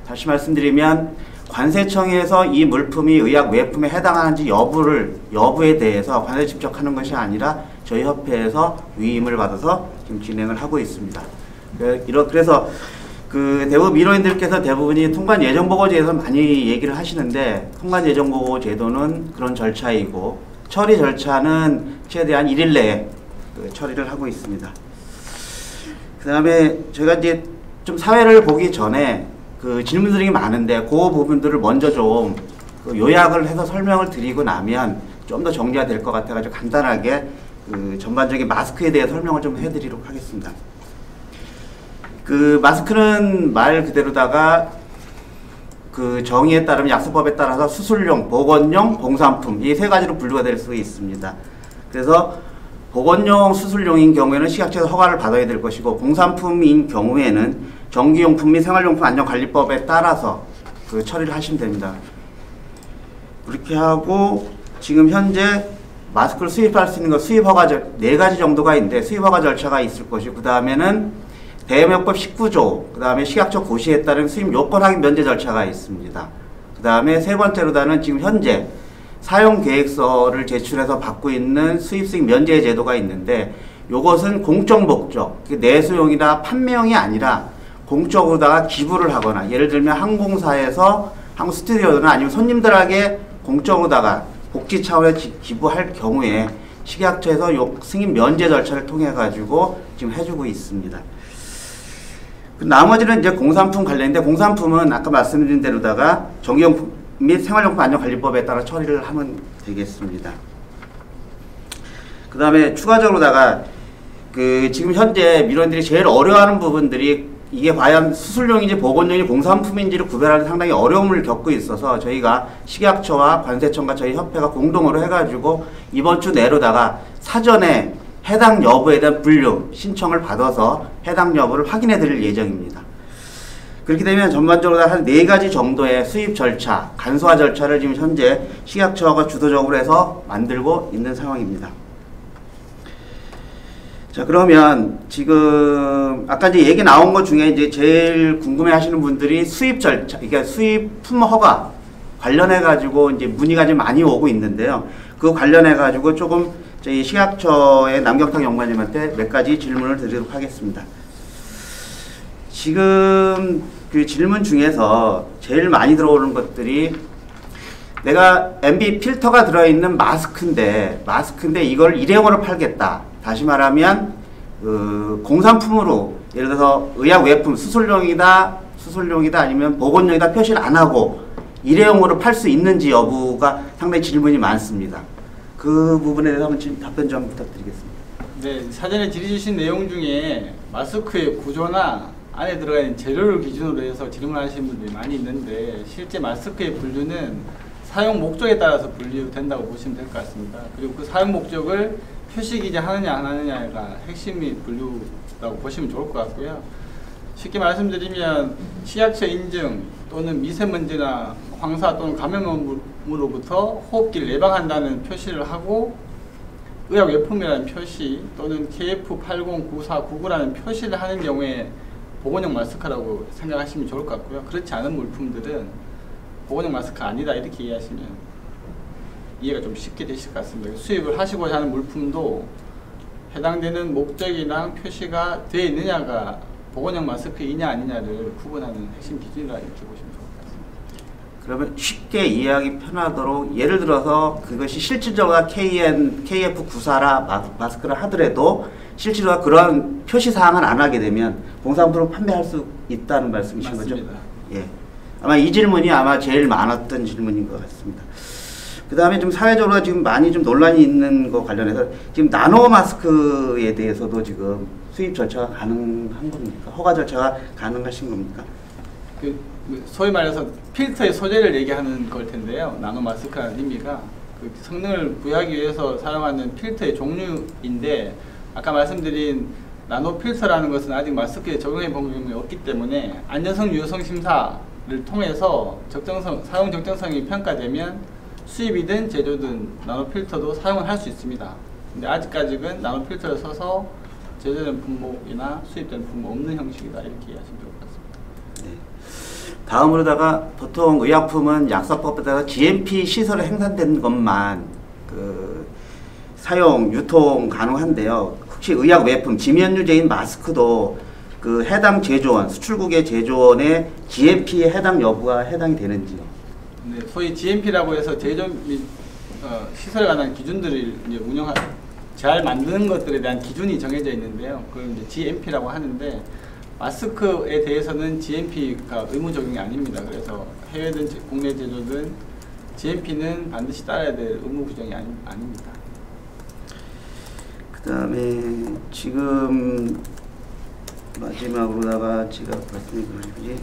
다시 말씀드리면 관세청에서 이 물품이 의약 외품에 해당하는지 여부에 대해서 관세 집적하는 것이 아니라 저희 협회에서 위임을 받아서 지금 진행을 하고 있습니다. 그래서 그 대부분 민원인들께서 대부분이 통관 예정 보고제에서 많이 얘기를 하시는데, 통관 예정 보고 제도는 그런 절차이고 처리 절차는 최대한 1일 내에 처리를 하고 있습니다. 그 다음에 저희가 이제 좀 사회를 보기 전에 그 질문들이 많은데 그 부분들을 먼저 좀 그 요약을 해서 설명을 드리고 나면 좀 더 정리가 될 것 같아가지고 간단하게 그 전반적인 마스크에 대해 설명을 좀 해드리도록 하겠습니다. 그 마스크는 말 그대로다가 그 정의에 따르면 약사법에 따라서 수술용, 보건용, 공산품 이 세 가지로 분류가 될 수 있습니다. 그래서 보건용, 수술용인 경우에는 식약처에서 허가를 받아야 될 것이고, 공산품인 경우에는 전기용품 및 생활용품 안전관리법에 따라서 그 처리를 하시면 됩니다. 그렇게 하고 지금 현재 마스크를 수입할 수 있는 것 수입허가 4가지 정도가 있는데 수입허가 절차가 있을 것이고, 그 다음에는 대여명법 19조, 그 다음에 식약처 고시에 따른 수입 요건 확인 면제 절차가 있습니다. 그 다음에 세 번째로다는 지금 현재 사용계획서를 제출해서 받고 있는 수입수익 면제 제도가 있는데, 요것은 공적 목적, 내수용이나 판매용이 아니라 공적으로다가 기부를 하거나, 예를 들면 항공사에서 항공 스튜디오나 아니면 손님들에게 공적으로다가 복지 차원에 기부할 경우에 식약처에서 요 승인 면제 절차를 통해 가지고 지금 해주고 있습니다. 나머지는 이제 공산품 관련인데, 공산품은 아까 말씀드린 대로다가 정기용품 및 생활용품 안전관리법에 따라 처리를 하면 되겠습니다. 그 다음에 추가적으로다가 지금 현재 민원인들이 제일 어려워하는 부분들이 이게 과연 수술용인지 보건용인지 공산품인지를 구별하는 상당히 어려움을 겪고 있어서 저희가 식약처와 관세청과 저희 협회가 공동으로 해가지고 이번 주 내로다가 사전에 해당 여부에 대한 분류 신청을 받아서 해당 여부를 확인해 드릴 예정입니다. 그렇게 되면 전반적으로 한 4가지 정도의 수입 절차, 간소화 절차를 지금 현재 식약처가 주도적으로 해서 만들고 있는 상황입니다. 자, 그러면 지금 아까 이제 얘기 나온 것 중에 이제 제일 궁금해 하시는 분들이 수입 절차, 그러니까 수입품 허가 관련해 가지고 이제 문의가 좀 많이 오고 있는데요. 그 관련해 가지고 조금 저희 식약처의 남경탁 연구원님한테 몇 가지 질문을 드리도록 하겠습니다. 지금 그 질문 중에서 제일 많이 들어오는 것들이, 내가 MB 필터가 들어있는 마스크인데 이걸 일회용으로 팔겠다. 다시 말하면 공산품으로, 예를 들어서 의약외품 수술용이다 아니면 보건용이다 표시를 안 하고 일회용으로 팔 수 있는지 여부가 상당히 질문이 많습니다. 그 부분에 대해서 한번 답변 좀 부탁드리겠습니다. 네, 사전에 질의주신 내용 중에 마스크의 구조나 안에 들어가 있는 재료를 기준으로 해서 질문하시는 분들이 많이 있는데, 실제 마스크의 분류는 사용 목적에 따라서 분류된다고 보시면 될 것 같습니다. 그리고 그 사용 목적을 표시기재하느냐 안 하느냐가 핵심이 분류라고 보시면 좋을 것 같고요. 쉽게 말씀드리면 식약처 인증 또는 미세먼지나 황사 또는 감염으로부터 호흡기를 예방한다는 표시를 하고, 의약외품이라는 표시 또는 KF809499라는 표시를 하는 경우에 보건용 마스크라고 생각하시면 좋을 것 같고요. 그렇지 않은 물품들은 보건용 마스크 아니다 이렇게 이해하시면 이해가 좀 쉽게 되실 것 같습니다. 수입을 하시고자 하는 물품도 해당되는 목적이나 표시가 되어 있느냐가 보건용 마스크이냐 아니냐를 구분하는 핵심 기준이라 이렇게 보시면 좋을 것 같습니다. 그러면 쉽게 이해하기 편하도록, 예를 들어서 그것이 실질적으로 KF94라 마스크를 하더라도 실질적으로 그런 표시사항을 안 하게 되면 공산품으로 판매할 수 있다는 말씀이신 거죠? 맞습니다. 예. 아마 이 질문이 아마 제일 많았던 질문인 것 같습니다. 그 다음에 좀 사회적으로 지금 많이 좀 논란이 있는 거 관련해서 지금 나노 마스크에 대해서도 지금 수입 절차가 가능한 겁니까? 허가 절차가 가능하신 겁니까? 소위 말해서 필터의 소재를 얘기하는 걸 텐데요. 나노 마스크라는 의미가 그 성능을 부여하기 위해서 사용하는 필터의 종류인데, 아까 말씀드린 나노 필터라는 것은 아직 마스크에 적용해 본 경험이 없기 때문에 안전성 유효성 심사를 통해서 사용 적정성이 평가되면 수입이든 제조든 나노 필터도 사용을 할 수 있습니다. 근데 아직까지는 나노 필터를 써서 제조된 품목이나 수입된 품목 없는 형식이다 이렇게 이해하시면 좋을 것 같습니다. 네. 다음으로다가 보통 의약품은 약사법에 따라 GMP 시설에 행산된 것만 사용, 유통 가능한데요. 혹시 의약 외품, 지면유제인 마스크도 그 해당 제조원, 수출국의 제조원의 GMP에 해당 여부가 해당이 되는지요? 네, 소위 GMP라고 해서 제조 및 시설에 관한 기준들을 이제 잘 만드는 것들에 대한 기준이 정해져 있는데요. 그걸 이제 GMP라고 하는데, 마스크에 대해서는 GMP가 의무 적용이 아닙니다. 그래서 해외든 국내 제조든 GMP는 반드시 따라야 될 의무 규정이 아닙니다. 그 다음에 지금 마지막으로다가 제가 말씀드린 것이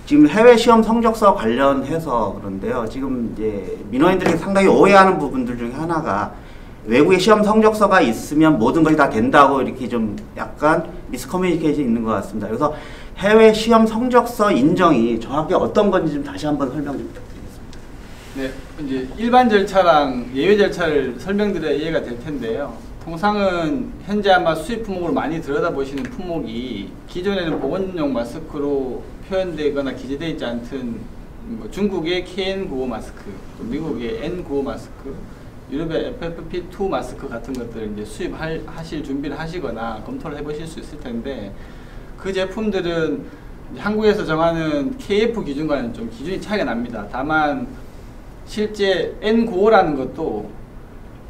지금 해외 시험 성적서 관련해서 그런데요. 지금 이제 민원인들이 상당히 오해하는 부분들 중에 하나가, 외국에 시험 성적서가 있으면 모든 것이 다 된다고 이렇게 좀 약간 미스커뮤니케이션이 있는 것 같습니다. 그래서 해외 시험 성적서 인정이 정확히 어떤 건지 좀 다시 한번 설명 좀 부탁드리겠습니다. 네, 이제 일반 절차랑 예외 절차를 설명드려야 이해가 될 텐데요. 통상은 현재 아마 수입 품목을 많이 들여다보시는 품목이 기존에는 보건용 마스크로 표현되거나 기재되어 있지 않던 뭐 중국의 KN95 마스크, 또 미국의 N95 마스크, 유럽의 FFP2 마스크 같은 것들을 이제 수입하실 준비를 하시거나 검토를 해보실 수 있을 텐데, 그 제품들은 한국에서 정하는 KF 기준과는 좀 기준이 차이가 납니다. 다만 실제 N95라는 것도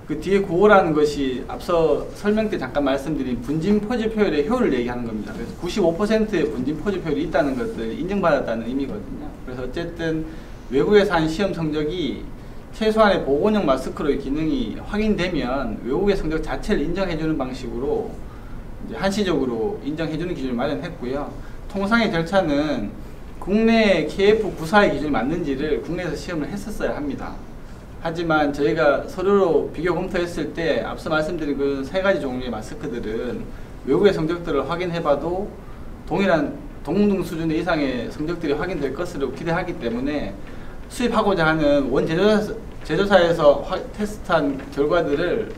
그 뒤에 95라는 것이 앞서 설명 때 잠깐 말씀드린 분진 포집 효율의 효율을 얘기하는 겁니다. 그래서 95%의 분진 포집 효율이 있다는 것을 인정받았다는 의미거든요. 그래서 어쨌든 외국에서 한 시험 성적이 최소한의 보건용 마스크로의 기능이 확인되면 외국의 성적 자체를 인정해주는 방식으로 이제 한시적으로 인정해주는 기준을 마련했고요. 통상의 절차는 국내 KF94의 기준이 맞는지를 국내에서 시험을 했었어야 합니다. 하지만 저희가 서류로 비교 검토했을 때 앞서 말씀드린 그 세 가지 종류의 마스크들은 외국의 성적들을 확인해봐도 동등 수준의 이상의 성적들이 확인될 것으로 기대하기 때문에 수입하고자 하는 원 제조사에서 테스트한 결과들을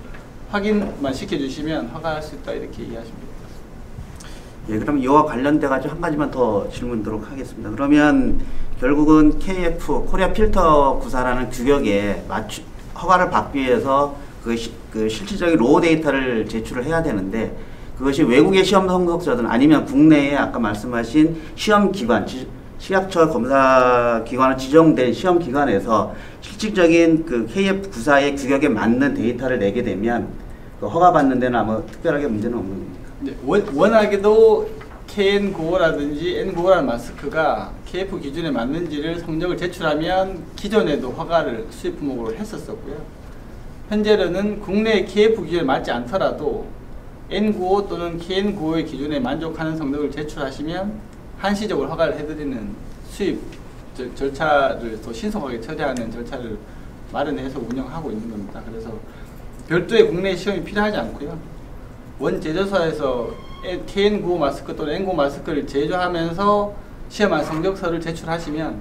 확인만 시켜주시면 허가할 수 있다, 이렇게 이해하시면 됩니다. 예, 그럼 이와 관련돼 가지고 한 가지만 더 질문드리도록 하겠습니다. 그러면 결국은 KF 코리아 필터 구사라는 규격에 허가를 받기 위해서 그 실질적인 로우 데이터를 제출을 해야 되는데, 그것이 외국의 시험 성적서든 아니면 국내에 아까 말씀하신 시험 기관, 식약처 검사 기관으로 지정된 시험 기관에서 실질적인 그 KF94의 규격에 맞는 데이터를 내게 되면 그 허가 받는 데는 아마 특별하게 문제는 없는 겁니다. 네, 워낙에도 KN95라든지 N95라는 마스크가 KF 기준에 맞는지를 성적을 제출하면 기존에도 허가를 수입 품목으로 했었었고요. 현재는 국내 KF 기준에 맞지 않더라도 N95 또는 KN95의 기준에 만족하는 성적을 제출하시면 한시적으로 허가를 해드리는 수입 절차를 더 신속하게 처리하는 절차를 마련해서 운영하고 있는 겁니다. 그래서 별도의 국내 시험이 필요하지 않고요. 원 제조사에서 KN95 마스크 또는 N95 마스크를 제조하면서 시험한 성적서를 제출하시면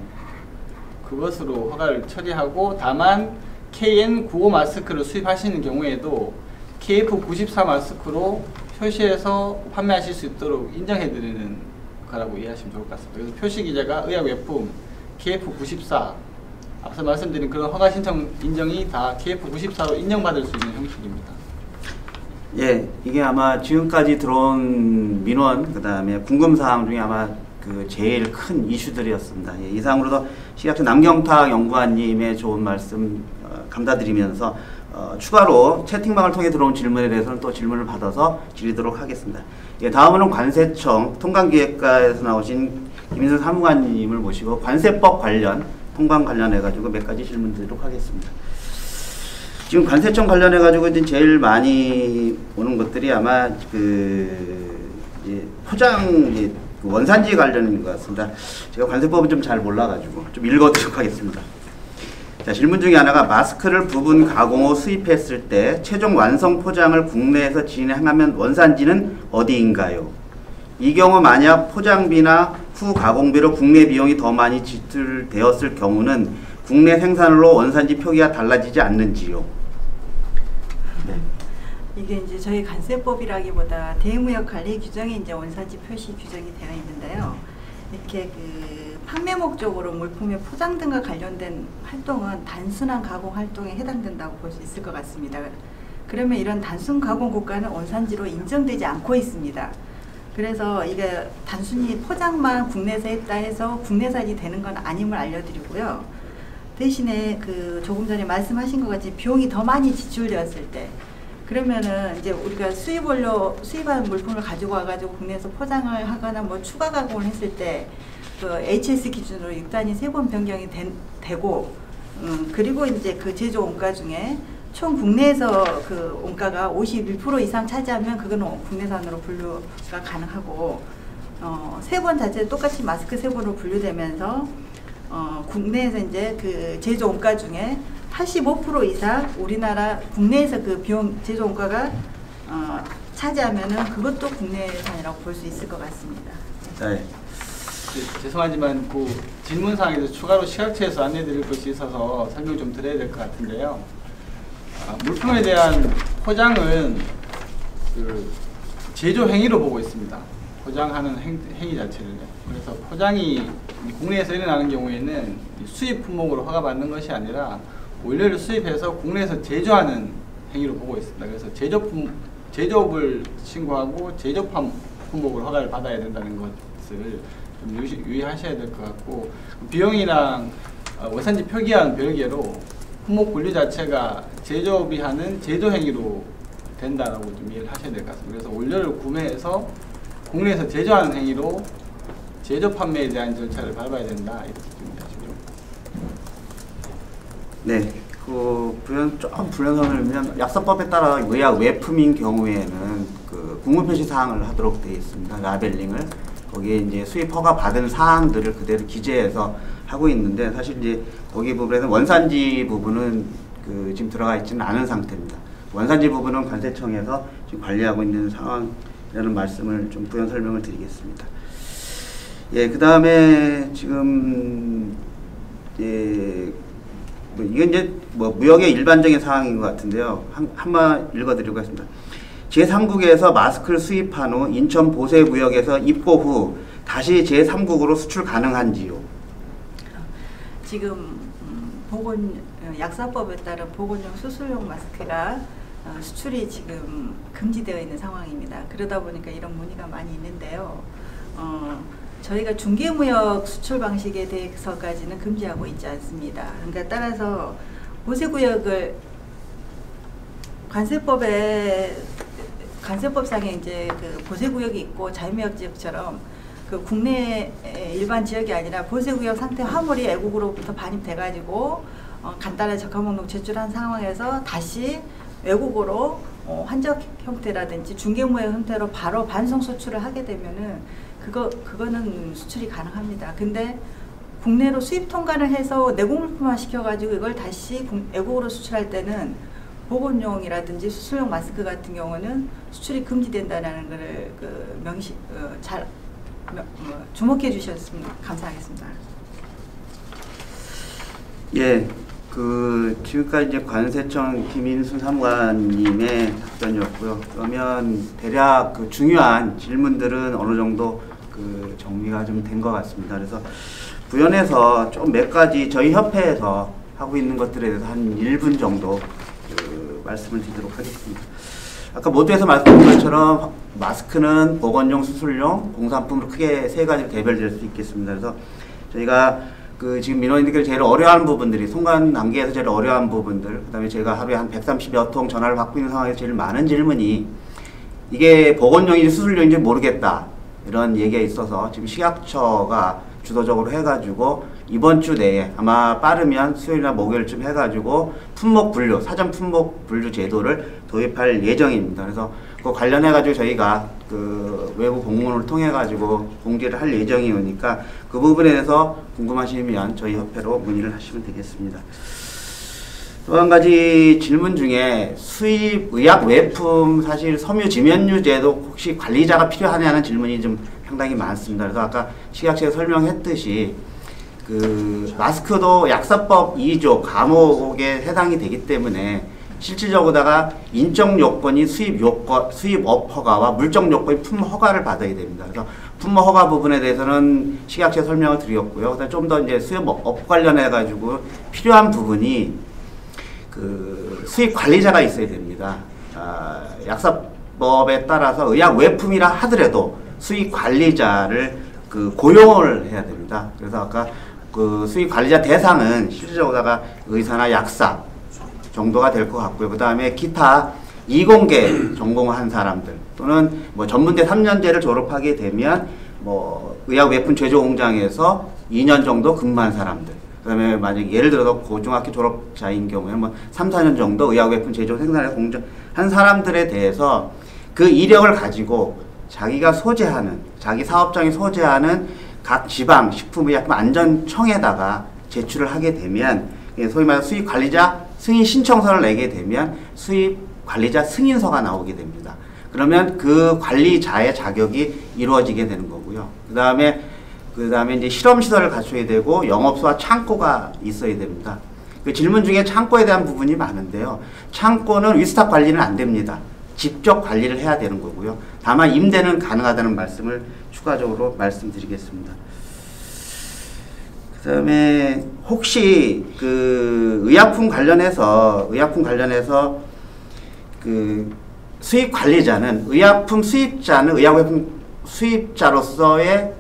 그것으로 허가를 처리하고, 다만 KN95 마스크를 수입하시는 경우에도 KF94 마스크로 표시해서 판매하실 수 있도록 인정해드리는 거라고 이해하시면 좋을 것 같습니다. 그래서 표시기재가 의약외품 KF94, 앞서 말씀드린 그런 허가 신청 인정이 다 KF94로 인정받을 수 있는 형식입니다. 예, 이게 아마 지금까지 들어온 민원, 그 다음에 궁금사항 중에 아마 그 제일 큰 이슈들이었습니다. 예, 이상으로도 식약처 남경탁 연구관님의 좋은 말씀 감사드리면서 추가로 채팅방을 통해 들어온 질문에 대해서는 또 질문을 받아서 드리도록 하겠습니다. 예, 다음은 관세청 통관기획과에서 나오신 김인선 사무관님을 모시고 관세법 관련, 통관 관련해가지고 몇 가지 질문 드리도록 하겠습니다. 지금 관세청 관련해가지고 이제 제일 많이 오는 것들이 아마 포장, 원산지 관련인 것 같습니다. 제가 관세법은 좀 잘 몰라가지고 좀 읽어드리도록 하겠습니다. 자, 질문 중에 하나가 마스크를 부분 가공 후 수입했을 때 최종 완성 포장을 국내에서 진행하면 원산지는 어디인가요? 이 경우 만약 포장비나 후 가공비로 국내 비용이 더 많이 지출되었을 경우는 국내 생산으로 원산지 표기가 달라지지 않는지요? 네. 이게 이제 저희 관세법이라기보다 대무역관리 규정에 이제 원산지 표시 규정이 되어 있는데요. 이렇게 그 판매 목적으로 물품의 포장 등과 관련된 활동은 단순한 가공 활동에 해당된다고 볼 수 있을 것 같습니다. 그러면 이런 단순 가공 국가는 원산지로 인정되지 않고 있습니다. 그래서 이게 단순히 포장만 국내에서 했다 해서 국내산이 되는 건 아님을 알려드리고요. 대신에 그 조금 전에 말씀하신 것 같이 비용이 더 많이 지출되었을 때, 그러면은 이제 우리가 수입한 물품을 가지고 와가지고 국내에서 포장을 하거나 뭐 추가 가공을 했을 때 그 HS 기준으로 6단위 3번 변경이 되고, 그리고 이제 그 제조 원가 중에 총 국내에서 그 원가가 51% 이상 차지하면 그거는 국내산으로 분류가 가능하고, 3번 자체 똑같이 마스크 3번으로 분류되면서 국내에서 이제 그 제조 원가 중에 85% 이상 우리나라 국내에서 그 비용 제조 원가가 차지하면은 그것도 국내산이라고 볼 수 있을 것 같습니다. 네. 죄송하지만 그 질문사항에서 추가로 식약처에서 안내드릴 것이 있어서 설명 좀 드려야 될 것 같은데요. 물품에 대한 포장은 그 제조 행위로 보고 있습니다. 포장하는 행위 자체를요. 그래서 포장이 국내에서 일어나는 경우에는 수입 품목으로 허가받는 것이 아니라 원료를 수입해서 국내에서 제조하는 행위로 보고 있습니다. 그래서 제조업을 신고하고 제조 품목으로 허가를 받아야 된다는 것을 좀 유의하셔야 될 것 같고, 비용이랑 원산지 표기와는 별개로 품목 분류 자체가 제조업이 하는 제조 행위로 된다라고 좀 이해를 하셔야 될 것 같습니다. 그래서 원료를 구매해서 국내에서 제조하는 행위로 제조 판매에 대한 절차를 밟아야 된다, 이렇게 좀 이해하시고요. 네, 좀 불연성을 면 약사법에 따라 의약 외품인 경우에는 그 국무표시 사항을 하도록 되어 있습니다. 라벨링을 거기에 이제 수입 허가 받은 사항들을 그대로 기재해서 하고 있는데, 사실 이제 거기 부분에서 원산지 부분은 지금 들어가 있지는 않은 상태입니다. 원산지 부분은 관세청에서 지금 관리하고 있는 상황이라는 말씀을 좀 부연 설명을 드리겠습니다. 예, 그 다음에 지금 이건 이제 무역의 일반적인 상황인 것 같은데요. 한번 읽어드리고 하겠습니다. 제3국에서 마스크를 수입한 후 인천 보세구역에서 입고 후 다시 제3국으로 수출 가능한지요? 지금 약사법에 따른 보건용 수술용 마스크가 수출이 지금 금지되어 있는 상황입니다. 그러다 보니까 이런 문의가 많이 있는데요. 저희가 중개무역 수출 방식에 대해서까지는 금지하고 있지 않습니다. 그러니까 따라서 보세구역을 관세법상에 이제 그 보세구역이 있고 자유무역 지역처럼 그 국내 일반 지역이 아니라 보세구역 상태 화물이 외국으로부터 반입돼가지고 간단한 적합목록 제출한 상황에서 다시 외국으로 환적 형태라든지 중개무역 형태로 바로 반송 수출을 하게 되면은 그거는 수출이 가능합니다. 근데 국내로 수입 통관을 해서 내공물품화 시켜가지고 이걸 다시 외국으로 수출할 때는 보건용이라든지 수술용 마스크 같은 경우는 수출이 금지된다는 것을 주목해 주셨으면 감사하겠습니다. 예, 지금까지 이제 관세청 김인순 사무관님의 답변이었고요. 그러면 대략 중요한 질문들은 어느 정도 정리가 좀 된 것 같습니다. 그래서 부연해서 좀 몇 가지 저희 협회에서 하고 있는 것들에 대해서 한 1분 정도 말씀을 드리도록 하겠습니다. 아까 모두에서 말씀드린 것처럼 마스크는 보건용, 수술용, 공산품으로 크게 세 가지로 개별될 수 있겠습니다. 그래서 저희가 지금 민원인들이 제일 어려워하는 부분들이 송관 단계에서 제일 어려워하는 부분들, 그 다음에 제가 하루에 한 130여 통 전화를 받고 있는 상황에서 제일 많은 질문이 이게 보건용인지 수술용인지 모르겠다, 이런 얘기가 있어서 지금 식약처가 주도적으로 해가지고 이번 주 내에 아마 빠르면 수요일이나 목요일쯤 해가지고 품목 분류, 사전 품목 분류 제도를 도입할 예정입니다. 그래서 그 관련해가지고 저희가 외부 공문을 통해가지고 공지를 할 예정이니까 그 부분에 대해서 궁금하시면 저희 협회로 문의를 하시면 되겠습니다. 또 한 가지 질문 중에 수입 의약 외품, 사실 섬유 지면류제도 혹시 관리자가 필요하냐는 질문이 좀 상당히 많습니다. 그래서 아까 식약처에 설명했듯이 마스크도 약사법 2조 감옥에 해당이 되기 때문에 실질적으로다가 인적 요건이 수입업 허가와 물적 요건이 품목 허가를 받아야 됩니다. 그래서 품목 허가 부분에 대해서는 식약처에 설명을 드렸고요. 그다음 좀 더 이제 수입업 관련해 가지고 필요한 부분이 수입 관리자가 있어야 됩니다. 약사법에 따라서 의약 외품이라 하더라도 수입 관리자를 고용을 해야 됩니다. 그래서 아까 수입 관리자 대상은 실질적으로다가 의사나 약사 정도가 될 것 같고요. 그 다음에 기타 이공계 전공한 사람들 또는 전문대 3년제를 졸업하게 되면 의약 외품 제조 공장에서 2년 정도 근무한 사람들, 그 다음에 만약에 예를 들어서 고등학교 졸업자인 경우에 3, 4년 정도 의약 외품 제조 생산에 공정한 사람들에 대해서 그 이력을 가지고 자기가 소재하는, 자기 사업장이 소재하는 각 지방 식품의약품 안전청에다가 제출을 하게 되면 소위 말해서 수입 관리자 승인 신청서를 내게 되면 수입 관리자 승인서가 나오게 됩니다. 그러면 그 관리자의 자격이 이루어지게 되는 거고요. 그 다음에 이제 실험시설을 갖춰야 되고 영업소와 창고가 있어야 됩니다. 그 질문 중에 창고에 대한 부분이 많은데요. 창고는 위스탁 관리는 안 됩니다. 직접 관리를 해야 되는 거고요. 다만 임대는 가능하다는 말씀을 추가적으로 말씀드리겠습니다. 그다음에 혹시 그 의약품 관련해서 그 수입 관리자는 의약품 수입자로서의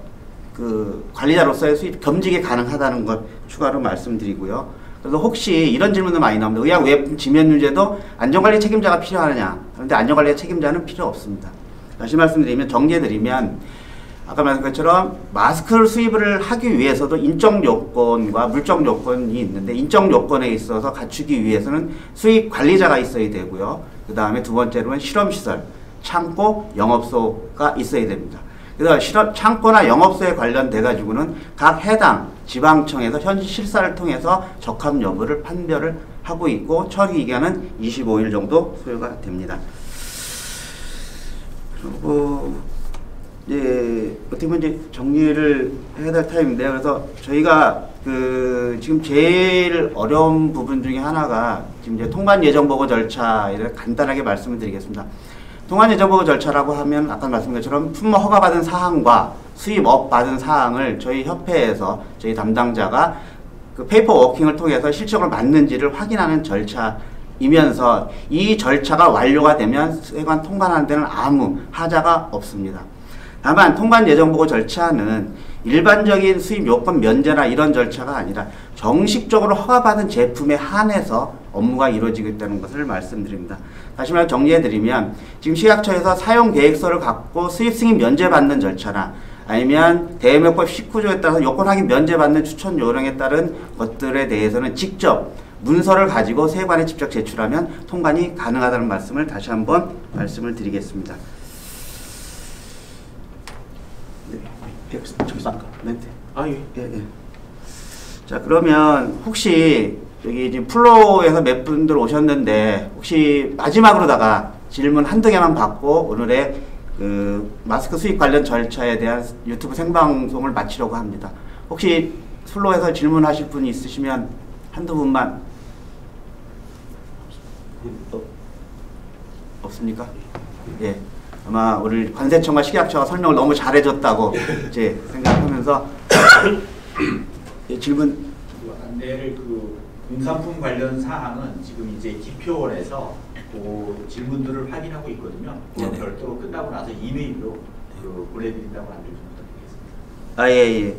그 관리자로서의 수입 겸직이 가능하다는 것 추가로 말씀드리고요. 그래서 혹시 이런 질문도 많이 나옵니다. 의약외품 지면유제도 안전관리 책임자가 필요하느냐? 그런데 안전관리 책임자는 필요 없습니다. 다시 말씀드리면 정리해드리면 아까 말씀드린 것처럼 마스크를 수입을 하기 위해서도 인적 요건과 물적 요건이 있는데 인적 요건에 있어서 갖추기 위해서는 수입 관리자가 있어야 되고요. 그 다음에 두 번째로는 실험시설, 창고, 영업소가 있어야 됩니다. 그래서 창고나 영업소에 관련돼 가지고는 각 해당 지방청에서 현지 실사를 통해서 적합 여부를 판별을 하고 있고 처리 기간은 25일 정도 소요가 됩니다. 그리고 어떻게 보면 이제 정리를 해야 될 타임인데요. 그래서 저희가 그 지금 제일 어려운 부분 중에 하나가 지금 이제 통관 예정 보고 절차를 간단하게 말씀을 드리겠습니다. 통관 예정 보고 절차라고 하면 아까 말씀드린 것처럼 품목 허가 받은 사항과 수입업 받은 사항을 저희 협회에서 저희 담당자가 그 페이퍼 워킹을 통해서 실적으로 맞는지를 확인하는 절차이면서 이 절차가 완료가 되면 세관 통관하는 데는 아무 하자가 없습니다. 다만 통관 예정 보고 절차는 일반적인 수입 요건 면제나 이런 절차가 아니라 정식적으로 허가받은 제품에 한해서 업무가 이루어지겠다는 것을 말씀드립니다. 다시 말해 정리해드리면 지금 식약처에서 사용 계획서를 갖고 수입 승인 면제받는 절차나 아니면 대외명법 19조에 따라서 요건 확인 면제받는 추천 요령에 따른 것들에 대해서는 직접 문서를 가지고 세관에 직접 제출하면 통관이 가능하다는 말씀을 다시 한번 말씀을 드리겠습니다. 예. 자, 그러면 혹시 여기 지금 플로에서 몇 분들 오셨는데 혹시 마지막으로다가 질문 한두 개만 받고 오늘의 그 마스크 수입 관련 절차에 대한 유튜브 생방송을 마치려고 합니다. 혹시 플로에서 질문하실 분이 있으시면 한두 분만. 없습니까? 예. 아마 우리 관세청과 식약처가 설명을 너무 잘해줬다고 이제 생각하면서 예, 질문. 안내를 그 공산품 관련 사항은 지금 이제 기표원에서 그 질문들을 확인하고 있거든요. 네네. 별도로 끝나고 나서 이메일로 그 보내드린다고 안내 좀 부탁드리겠습니다. 아, 예.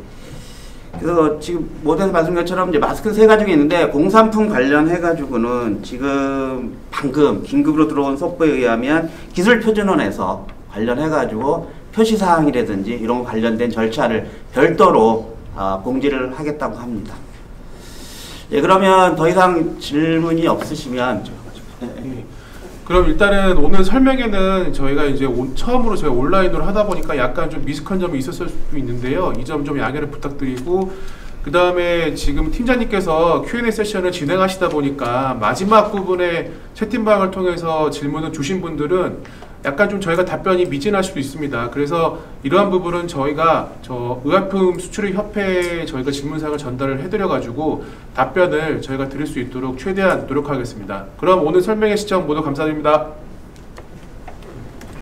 그래서 지금 모두에서 말씀드린 것처럼 이제 마스크 세 가지가 있는데 공산품 관련해가지고는 지금 방금 긴급으로 들어온 속보에 의하면 기술표준원에서 관련해가지고 표시사항이라든지 이런 관련된 절차를 별도로 공지를 하겠다고 합니다. 예, 그러면 더 이상 질문이 없으시면 그럼 일단은 오늘 설명회는 저희가 이제 처음으로 저희가 온라인으로 하다 보니까 약간 좀 미숙한 점이 있었을 수도 있는데요. 이 점 좀 양해를 부탁드리고 그 다음에 지금 팀장님께서 Q&A 세션을 진행하시다 보니까 마지막 부분에 채팅방을 통해서 질문을 주신 분들은 약간 좀 저희가 답변이 미진할 수도 있습니다. 그래서 이러한 부분은 저희가 의약품 수출입 협회에 저희가 질문사항을 전달을 해드려가지고 답변을 저희가 드릴 수 있도록 최대한 노력하겠습니다. 그럼 오늘 설명회 시청 모두 감사드립니다.